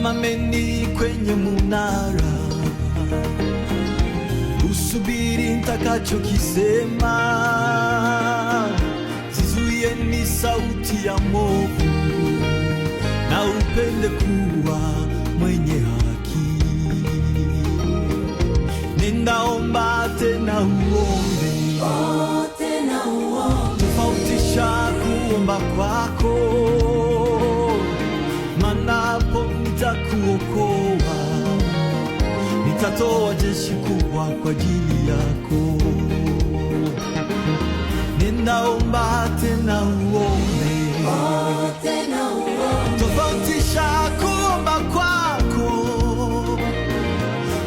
Simameni kwenye munara, usubiri nitakachokisema. Zizuieni sauti ya mwovu, na upende kuwa mwenye haki. Nenda omba tena uombe, tofautisha kuomba kwako, maana hapo nitakuokoa. Nitatoa jeshi kubwa kwa ajili yako. Nenda omba tena uombe, tofautisha kuomba kwako,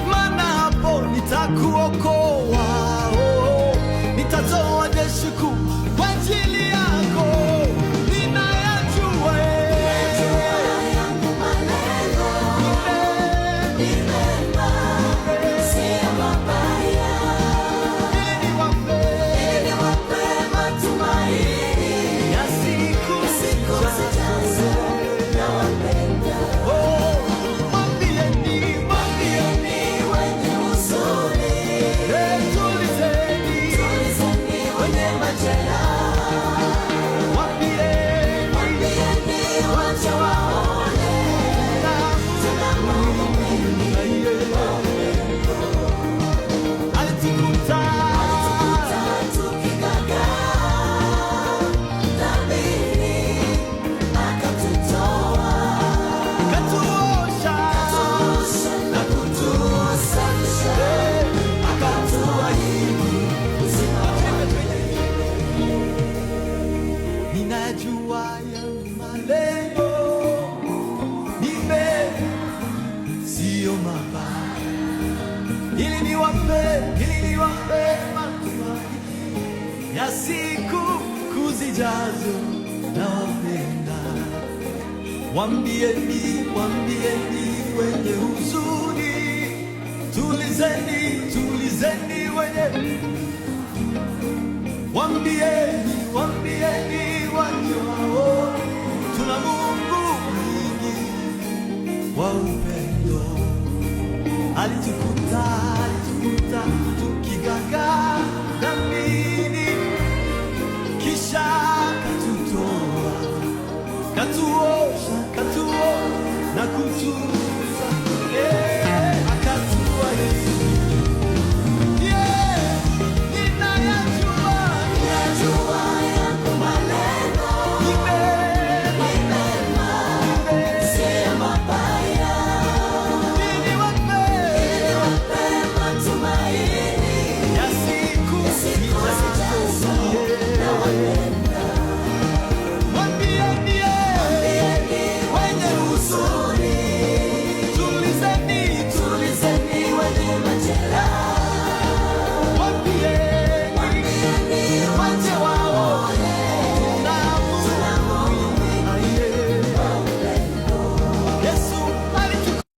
maana hapo nitakuokoa. Nitatoa jeshi kubwa kwa ajili yako. Ninayajua yangu maneno ni mema, sio mabaya, ili niwape matumaini ya siku zijazo. Nawapenda. Mwambieni wenye huzuni, tulizeni wenye majeraha. Mwambieni wacha waone tuna Mungu mwingi wa upendo. Alitukuta tukigagaa dhambini, akatutoa, akatuosha na kutusafisha, akatuahidi uzima wa milele. Ninajua yangu malengo ni mema, sio mabaya, ili niwape matumaini ya siku zijazo. Nawapenda. Waambieni wenye huzuni, tulizeni wenye. Waambieni wajao, tuna Mungu mwingi wa upendo. Alitukuta tukigagaa dhambini, kisha katutoa, katuosha na kutuza, akatuahidi. Ninayajua yangu maneno ni mema, sio mabaya, ili niwape matumaini ya siku zijazo.